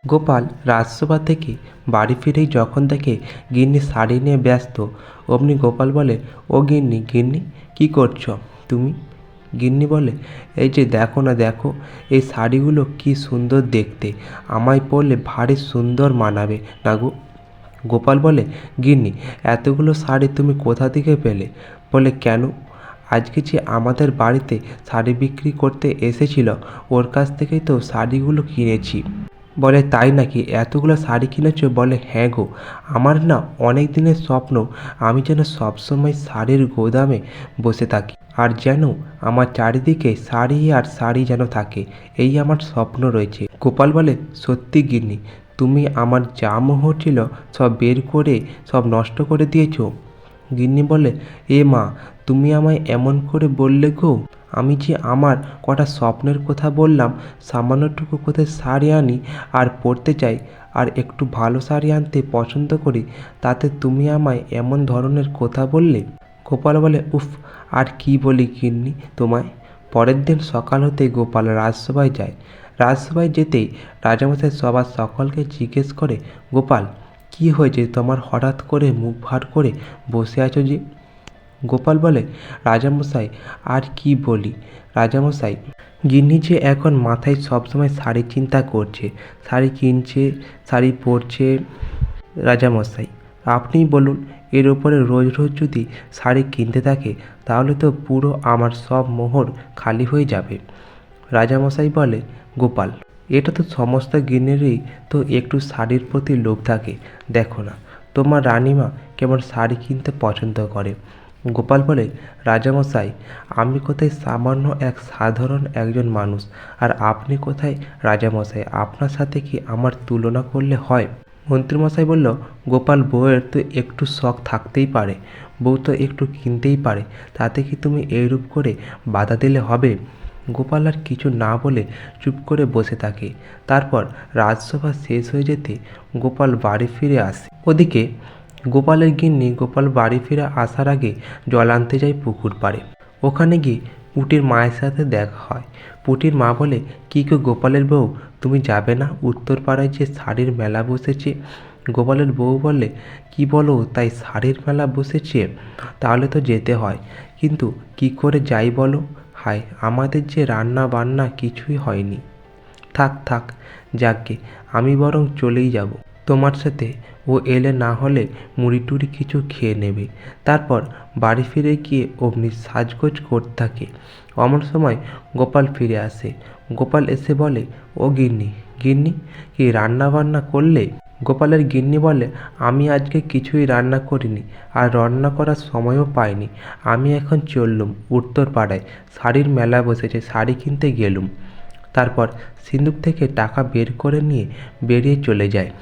গোপাল রাজসভা থেকে বাড়ি ফিরেই যখন দেখে গিন্নি শাড়ি নিয়ে ব্যস্ত, অমনি গোপাল বলে, ও গিন্নি, গিন্নি কী করছো তুমি? গিন্নি বলে, এই যে দেখো না, দেখো এই শাড়িগুলো কি সুন্দর দেখতে, আমায় পরলে ভারী সুন্দর মানাবে না গো। গোপাল বলে, গিন্নি এতগুলো শাড়ি তুমি কোথা থেকে পেলে? বলে, কেন, আজকে যে আমাদের বাড়িতে শাড়ি বিক্রি করতে এসেছিল ওর কাছ থেকেই তো শাড়িগুলো কিনেছি। বলে, তাই নাকি, এতগুলো শাড়ি কিনেছো? বলে, হ্যাঁ গো, আমার না অনেক দিনের স্বপ্ন আমি যেন সবসময় শাড়ির গোদামে বসে থাকি, আর যেন আমার চারিদিকে শাড়ি আর শাড়ি যেন থাকে, এই আমার স্বপ্ন রয়েছে। গোপাল বলে, সত্যি গিন্নি, তুমি আমার যা মোহ ছিল সব বের করে সব নষ্ট করে দিয়েছো। গিন্নি বলে, এ মা, তুমি আমায় এমন করে বললে গো, আমি যে আমার কটা স্বপ্নের কথা বললাম, সামান্যটুকু কোথায় শাড়ি আনি আর পরতে চাই, আর একটু ভালো শাড়ি আনতে পছন্দ করি, তাতে তুমি আমায় এমন ধরনের কথা বললে। গোপাল বলে, উফ, আর কি বলি গিন্নি তোমায়। পরের দিন সকাল হতেই গোপাল রাজসভায় যায়। রাজসভায় যেতেই রাজামশাই সবার সকলকে জিজ্ঞেস করে, গোপাল, কি হয়েছে তোমার, হঠাৎ করে মুখ ভার করে বসে আছো যে? গোপাল বলে, রাজামশাই আর কি বলি রাজামশাই, গিন্নি যে এখন মাথায় সবসময় শাড়ি চিন্তা করছে, শাড়ি কিনছে, শাড়ি পরছে। রাজামশাই, আপনিই বলুন, এর ওপরে রোজ রোজ যদি শাড়ি কিনতে থাকে তাহলে তো পুরো আমার সব মোহর খালি হয়ে যাবে। রাজামশাই বলে, গোপাল, এটা তো সমস্ত গিন্নিরই তো একটু শাড়ির প্রতি লোভ থাকে, দেখো না তোমার রানীমা কেমন শাড়ি কিনতে পছন্দ করে। গোপাল বলে, রাজামশাই, আমি কোথায় সামান্য এক সাধারণ একজন মানুষ, আর আপনি কোথায় রাজামশাই, আপনার সাথে কি আমার তুলনা করলে হয়? মন্ত্রীমশাই বলল, গোপাল, বউয়ের তো একটু শখ থাকতেই পারে, বউ তো একটু কিনতেই পারে, তাতে কি তুমি এইরূপ করে বাধা দিলে হবে? গোপাল আর কিছু না বলে চুপ করে বসে থাকে। তারপর রাজসভা শেষ হয়ে যেতে গোপাল বাড়ি ফিরে আসে। ওদিকে গোপালের গিন্নি গোপাল বাড়ি ফিরে আসার আগে জল আনতে যায় পুকুর পাড়ে। ওখানে গিয়ে পুটির মায়ের সাথে দেখা হয়। পুটির মা বলে, কী গো গোপালের বউ, তুমি যাবে না? উত্তর পাড়ায় যে শাড়ির মেলা বসেছে। গোপালের বউ বলে, কি বলো, তাই শাড়ির মেলা বসেছে? তাহলে তো যেতে হয়, কিন্তু কি করে যাই বলো? হায়, আমাদের যে রান্না বান্না কিছুই হয়নি। থাক থাক, যাকগে, আমি বরং চলেই যাব তোমার সাথে। ও এলে না হলে মুড়ি টুড়ি কিছু খেয়ে নেবে। তারপর বাড়ি ফিরে গিয়ে অমনি সাজগোজ করতে থাকে। অমন সময় গোপাল ফিরে আসে। গোপাল এসে বলে, ও গিন্নি, গিন্নি কি রান্না বান্না করলে? গোপালের গিন্নি বলে, আমি আজকে কিছুই রান্না করিনি, আর রান্না করার সময়ও পাইনি। আমি এখন চললুম উত্তর পাড়ায়, শাড়ির মেলা বসেছে, শাড়ি কিনতে গেলুম। তারপর সিন্দুক থেকে টাকা বের করে নিয়ে বেরিয়ে চলে যায়।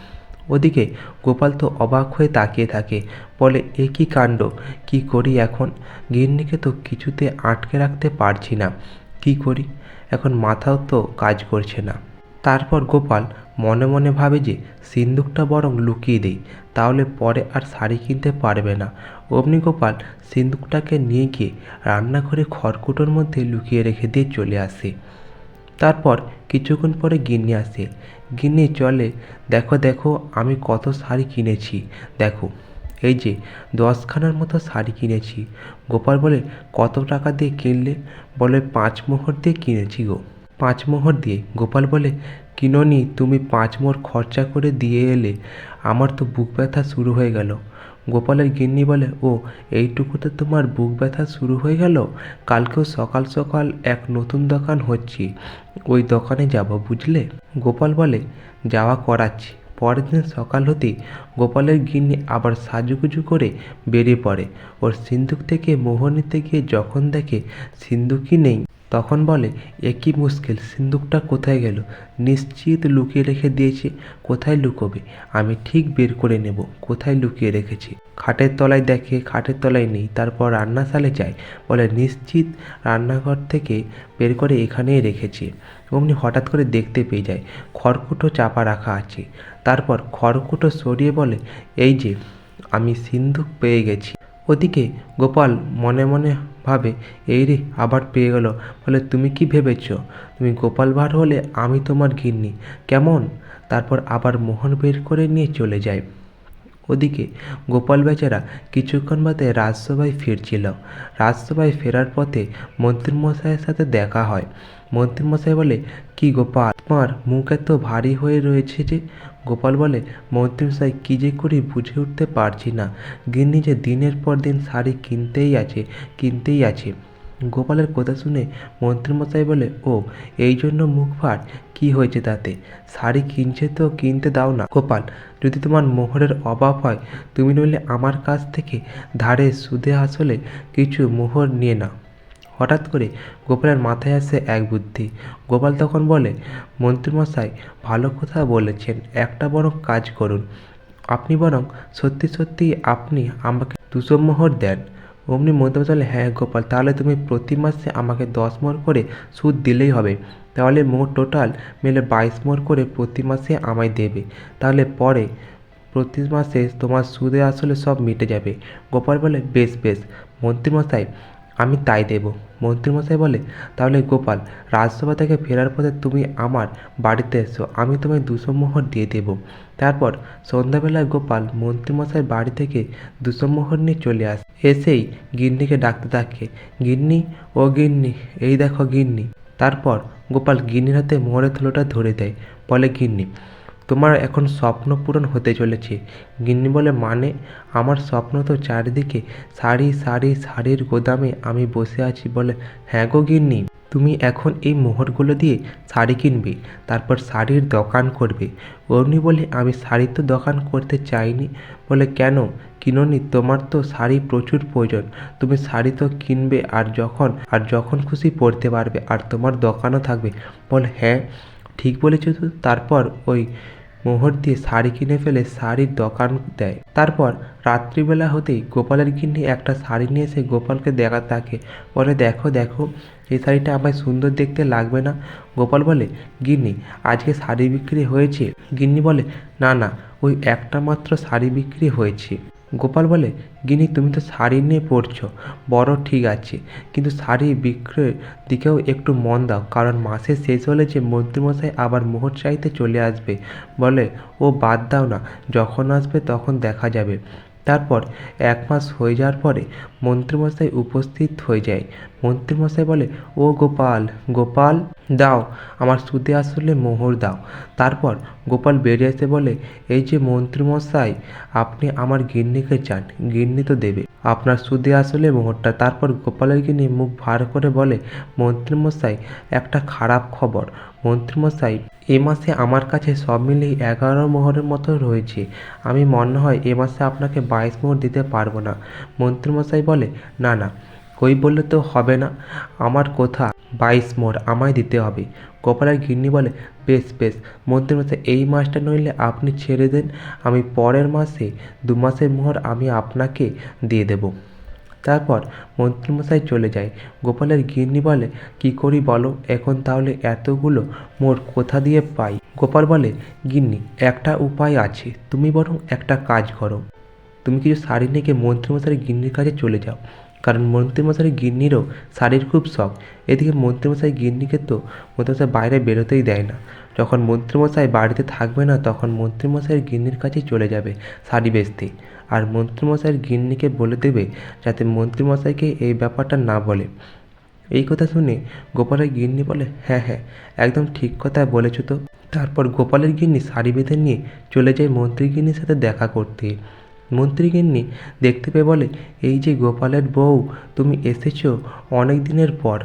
ওদিকে গোপাল তো অবাক হয়ে তাকিয়ে থাকে, বলে, এ কী কাণ্ড, কি করি এখন? গিন্নিকে তো কিছুতে আটকে রাখতে পারছি না, কি করি এখন, মাথাও তো কাজ করছে না। তারপর গোপাল মনে মনে ভাবে যে সিন্দুকটা বরং লুকিয়ে দেই, তাহলে পরে আর শাড়ি কিনতে পারবে না। অমনি গোপাল সিন্দুকটাকে নিয়ে গিয়ে রান্নাঘরে খড়কুটোর মধ্যে লুকিয়ে রেখে দিয়ে চলে আসে। তারপর কিছুক্ষণ পরে গিন্নি আসে। গিন্নি চলে, দেখো দেখো আমি কত শাড়ি কিনেছি, দেখো এই যে 10খানার মতো শাড়ি কিনেছি। গোপাল বলে, কত টাকা দিয়ে কিনলে? বলে, 5 মোহর দিয়ে কিনেছি গো। 5 মোহর দিয়ে? গোপাল বলে, কিনোনি, তুমি 5 মোহর খরচা করে দিয়ে এলে, আমার তো বুক ব্যথা শুরু হয়ে গেল। গোপালের গিন্নি বলে, ও এইটুকুতে তোমার বুক ব্যথা শুরু হয়ে গেল? কালকেও সকাল সকাল এক নতুন দোকান হচ্ছে, ওই দোকানে যাব, বুঝলে? গোপাল বলে, যাওয়া করাচ্ছি। পরের দিন সকাল হতেই গোপালের গিন্নি আবার সাজুগুজু করে বেরিয়ে পড়ে। ওর সিন্দুক থেকে মোহর নিতে গিয়ে যখন দেখে সিন্দুকই নেই, তখন বলে, এ কি মুশকিল, সিন্দুকটা কোথায় গেল? নিশ্চিত লুকিয়ে রেখে দিয়েছে। কোথায় লুকোবে? আমি ঠিক বের করে নেব কোথায় লুকিয়ে রেখেছি। খাটের তলায় দেখে, খাটের তলায় নেই। তারপর রান্নাশালে যায়, বলে, নিশ্চিত রান্নাঘর থেকে বের করে এখানেই রেখেছি। অমনি হঠাৎ করে দেখতে পেয়ে যায় খড়কুটো চাপা রাখা আছে। তারপর খড়কুটো সরিয়ে বলে, এই যে আমি সিন্দুক পেয়ে গেছি। ওদিকে গোপাল মনে মনে ভাবে এই রে আবার পেয়ে গেল। বলে তুমি কি ভেবেছ তুমি গোপাল ভাঁড় হলে আমি তোমার গিন্নি কেমন? তারপর আবার মোহর বের করে নিয়ে চলে যায়। ওদিকে গোপাল বেচারা কিছুক্ষণ বাদে রাজসভায় ফিরছিল। রাজসভায় ফেরার পথে মন্ত্রীমশাইয়ের সাথে দেখা হয়। মন্ত্রীমশাই বলে, কি গোপাল, তোমার মুখ এত ভারী হয়ে রয়েছে যে? গোপাল বলে, মন্ত্রীমশাই কী যে করি বুঝে উঠতে পারছি না। গিন্নি যে দিনের পর দিন শাড়ি কিনতেই আছে। গোপালের কথা শুনে মন্ত্রীমশাই বলে, ও এই জন্য মুখ ভার? কী হয়েছে তাতে? শাড়ি কিনছে তো কিনতে দাও না। গোপাল, যদি তোমার মোহরের অভাব হয় তুমি নইলে আমার কাছ থেকে ধারে সুদে আসলে কিছু মোহর নিয়ে নাও। হঠাৎ করে গোপালের মাথায় আসে এক বুদ্ধি। গোপাল তখন বলে, মন্ত্রীমশাই ভালো কথা বলেছেন, একটা বরং কাজ করুন, আপনি বরং সত্যি আপনি আমাকে 200 মোহর দেন। অমনি মন্ত্রীমশাই বলে, হ্যাঁ গোপাল, তাহলে তুমি প্রতি মাসে আমাকে 10 মোহর করে সুদ দিলেই হবে। তাহলে মোট টোটাল মিলে 22 মোহর করে প্রতি মাসে আমায় দেবে। তাহলে পরে প্রতি মাসে তোমার সুদে আসলে সব মিটে যাবে। গোপাল বলে, বেশ মন্ত্রীমশাই, আমি তাই দেব। মন্ত্রীমশাই বলে, তাহলে গোপাল, রাজসভা থেকে ফেরার পথে তুমি আমার বাড়িতে এসো, আমি তোমায় 200 মোহর দিয়ে দেব। তারপর সন্ধ্যাবেলায় গোপাল মন্ত্রীমশাই বাড়ি থেকে 200 মোহর নিয়ে চলে আসে। এসেই গিন্নিকে ডাকতে থাকে, গিন্নি, ও গিন্নি, এই দেখো গিন্নি। তারপর গোপাল গিন্নির হাতে মোহরের থলেটা ধরে দেয়। বলে, গিন্নি, তোমার এখন স্বপ্ন পূরণ হতে চলেছে। গিন্নি বলে, মানে? আমার স্বপ্ন তো চারিদিকে শাড়ির গোদামে আমি বসে আছি। বলে, হ্যাঁ গো গিন্নি, তুমি এখন এই মোহরগুলো দিয়ে শাড়ি কিনবে, তারপর শাড়ির দোকান করবে। অমনি বলে, আমি শাড়ির তো দোকান করতে চাইনি। বলে, কেন কিনোনি? তোমার তো শাড়ি প্রচুর প্রয়োজন, তুমি শাড়ি তো কিনবে আর যখন খুশি পরতে পারবে, আর তোমার দোকানও থাকবে। বলে, হ্যাঁ ঠিক বলেছ তো। তারপর ওই মোহর দিয়ে শাড়ি কিনে ফেলে শাড়ির দোকান দেয়। তারপর রাত্রিবেলা হতেই গোপালের গিন্নি একটা শাড়ি নিয়ে এসে গোপালকে দেখাতে থাকে। বলে, দেখো এই শাড়িটা আমায় সুন্দর দেখতে লাগবে না? গোপাল বলে, গিন্নি, আজকে শাড়ি বিক্রি হয়েছে? গিন্নি বলে, না, ওই একটা মাত্র শাড়ি বিক্রি হয়েছে। গোপাল বলে, গিন্নি, তুমি তো শাড়ি নিয়ে পড়ছো, বড় ঠিক আছে, কিন্তু শাড়ি বিক্রির দিকেও একটু মন দাও, কারণ মাসের শেষ হলে যে মন্ত্রীমশাই আবার মোহর চাইতে চলে আসবে। বলে, ও বাদ দাও না, যখন আসবে তখন দেখা যাবে। তারপর 1 মাস হয়ে যাওয়ার পরে মন্ত্রীমশাই উপস্থিত হয়ে যায়। মন্ত্রীমশাই বলে, ও গোপাল, দাও আমার সুদে আসলে মোহর দাও। তারপর গোপাল বেরিয়ে এসে বলে, এই যে মন্ত্রীমশাই, আপনি আমার গিন্নিকে চান, গিন্নি তো দেবে আপনার সুদে আসলে মোহরটা। তারপর গোপালের গিন্নি মুখ ভার করে বলে, মন্ত্রীমশাই, একটা খারাপ খবর। মন্ত্রীমশাই, এ মাসে আমার কাছে সব মিলিয়ে 11 মোহরের মতো রয়েছে। আমি মনে হয় এ মাসে আপনাকে 22 মোহর দিতে পারবো না। মন্ত্রীমশাই বলে, না, ওই বললে তো হবে না, আমার কথা 22 মোহর আমায় দিতে হবে। গোপালের গিন্নি বলে, বেশ মন্ত্রীমশাই, এই মাসটা নইলে আপনি ছেড়ে দেন, আমি পরের মাসে 2 মাসের মোহর আমি আপনাকে দিয়ে দেব। তারপর মন্ত্রীমশাই চলে যায়। গোপালের গিন্নি বলে, কি করি বলো, এখন তাহলে এতগুলো মোহর কোথা দিয়ে পাই? গোপাল বলে, গিন্নি, একটা উপায় আছে, তুমি বরং একটা কাজ করো, তুমি কিছু শাড়ি নিয়ে গিয়ে মন্ত্রীমশাইয়ের গিন্নির কাছে চলে যাও, কারণ মন্ত্রীমশাইয়ের গিন্নিরও শাড়ির খুব শখ। এদিকে মন্ত্রীমশাই গিন্নিকে তো মন্ত্রীমশাই বাইরে বেরোতেই দেয় না। যখন মন্ত্রীমশাই বাড়িতে থাকবে না তখন মন্ত্রীমশাইয়ের গিন্নির কাছেই চলে যাবে শাড়ি বেচতে, আর মন্ত্রীমশাইয়ের গিন্নিকে বলে দেবে যাতে মন্ত্রীমশাইকে এই ব্যাপারটা না বলে। এই কথা শুনে গোপালের গিন্নি বলে, হ্যাঁ, একদম ঠিক কথা বলেছ তো। তারপর গোপালের গিন্নি শাড়ি বেঁধে নিয়ে চলে যায় মন্ত্রী গিন্নির সাথে দেখা করতে। মন্ত্রী গিন্নি দেখতে পেয়ে বলে, এই যে গোপালের বউ, তুমি এসেছো অনেক দিনের পর,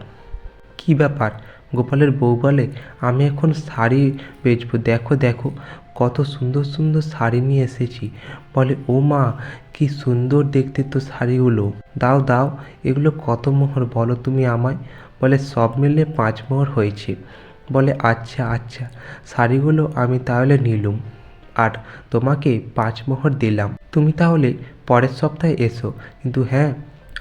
কি ব্যাপার? গোপালের বউ বলে, আমি এখন শাড়ি বেচবো, দেখো কত সুন্দর শাড়ি নিয়ে এসেছি। বলে, ও মা, কি সুন্দর দেখতে তো শাড়িগুলো, দাও এগুলো কত মোহর বলো তুমি আমায়? বলে, সব মিলিয়ে 5 মোহর হয়েছে। বলে, আচ্ছা, শাড়িগুলো আমি তাহলে নিলুম, আর তোমাকে 5 মোহর দিলাম। তুমি তাহলে পরের সপ্তাহে এসো, কিন্তু হ্যাঁ,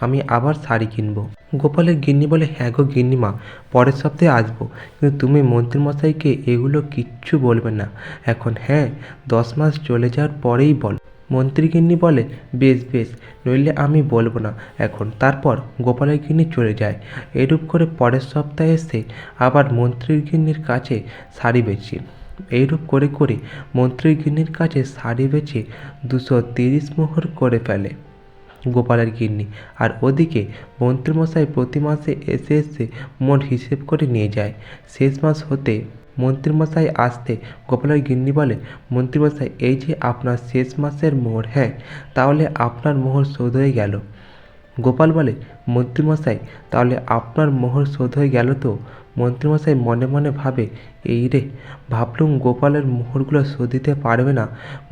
আমি আবার শাড়ি কিনবো। গোপালের গিন্নি বলে, হ্যাঁ গো গিন্নিমা, পরের সপ্তাহে আসবো, কিন্তু তুমি মন্ত্রীমশাইকে এগুলো কিচ্ছু বলবে না এখন, হ্যাঁ 10 মাস চলে যাওয়ার পরেই বল। মন্ত্রী গিন্নি বলে, বেশ বেশ, নইলে আমি বলবো না এখন। তারপর গোপালের গিন্নি চলে যায়। এরূপ করে পরের সপ্তাহে এসে আবার মন্ত্রীর গিন্নির কাছে শাড়ি বেচে। এইরূপ করে করে মন্ত্রীর গিন্নির কাছে শাড়ি বেচে 230 মোহর করে ফেলে গোপালের গিন্নি। আর ওদিকে মন্ত্রীমশাই প্রতি মাসে এসে এসে মোট হিসেব করে নিয়ে যায়। শেষ মাস হতে মন্ত্রীমশাই আসতে গোপালের গিন্নি বলে, মন্ত্রীমশাই, এই যে আপনার শেষ মাসের মোহর। হ্যাঁ, তাহলে আপনার মোহর শোধ হয়ে গেল। গোপাল বলে, মন্ত্রীমশাই, তাহলে আপনার মোহর শোধ হয়ে গেল তো? মন্ত্রীমশাই মনে মনে ভাবে, এই রে, ভাবলুম গোপালের মোহরগুলো শোধ দিতে পারবে না,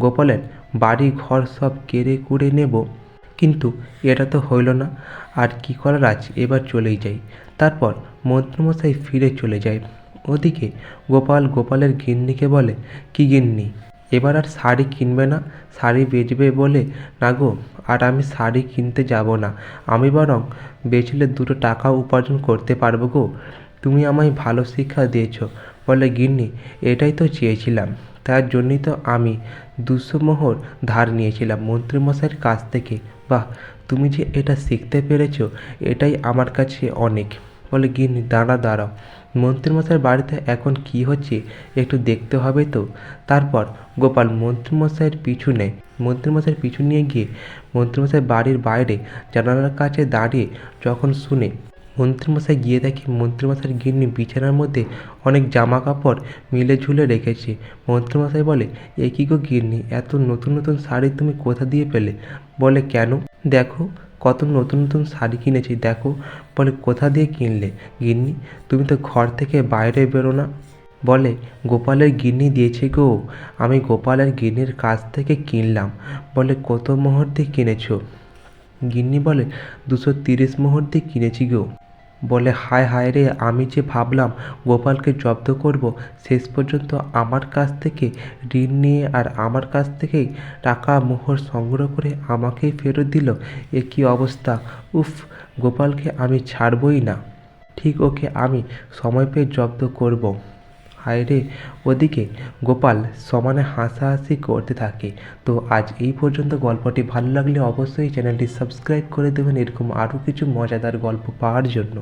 গোপালের বাড়ি ঘর সব কেড়ে কুড়ে নেব, কিন্তু এটা তো হইল না। আর কি করার আছে, এবার চলেই যাই। তারপর মন্ত্রীমশাই ফিরে চলে যায়। ওদিকে গোপাল গোপালের গিন্নিকে বলে, কি গিন্নি, এবার আর শাড়ি কিনবে না? শাড়ি বেচবে বলে না গো, আর আমি শাড়ি কিনতে যাব না। আমি বরং বেচলে 2 টাকা উপার্জন করতে পারবো গো। তুমি আমায় ভালো শিক্ষা দিয়েছ। বলে, গিন্নি, এটাই তো চেয়েছিলাম, তার জন্যই তো আমি 200 মোহর ধার নিয়েছিলাম মন্ত্রীমশাইয়ের কাছ থেকে। বাহ, তুমি যে এটা শিখতে পেরেছ, এটাই আমার কাছে অনেক। বলে, গিন্নি, দাঁড়াও, মন্ত্রীমশাইয়ের বাড়িতে এখন কি হচ্ছে একটু দেখতে হবে তো। তারপর গোপাল মন্ত্রীমশাইয়ের পিছু নিয়ে গিয়ে মন্ত্রীমশাই বাড়ির বাইরে জানালার কাছে দাঁড়িয়ে যখন শুনে, মন্ত্রীমশাই গিয়ে দেখে মন্ত্রীমশাইয়ের গিন্নি বিছানার মধ্যে অনেক জামা কাপড় মিলে ঝুলে রেখেছে। মন্ত্রীমশাই বলে, এ কি গো গিন্নি, এত নতুন নতুন শাড়ি তুমি কোথা দিয়ে পেলে? বলে, কেন, দেখো কত নতুন নতুন শাড়ি কিনেছি দেখো। বলে, কোথা দিয়ে কিনলে গিন্নি, তুমি তো ঘর থেকে বাইরে বেরো না। বলে, গোপালের গিন্নি দিয়েছে গো, আমি গোপালের গিন্নির কাছ থেকে কিনলাম। বলে, কত মোহর দিয়ে কিনেছো? গিন্নি বলে, 230 মোহর দিয়ে কিনেছি গো। বলে, হায় হায় রে, আমি যে ভাবলাম গোপালকে জব্দ করব, শেষ পর্যন্ত আমার কাছ থেকে ঋণ নিয়ে আর আমার কাছ থেকেই টাকা মোহর সংগ্রহ করে আমাকেই ফেরত দিল। এ কী অবস্থা! উফ, গোপালকে আমি ছাড়বই না, ঠিক ওকে আমি সময় পেয়ে জব্দ করব। হায় রে! ওদিকে গোপাল সমানে হাসাহাসি করতে থাকে। তো আজ এই পর্যন্ত। গল্পটি ভালো লাগলে অবশ্যই চ্যানেলটি সাবস্ক্রাইব করে দেবেন এরকম আরও কিছু মজাদার গল্প পাওয়ার জন্য।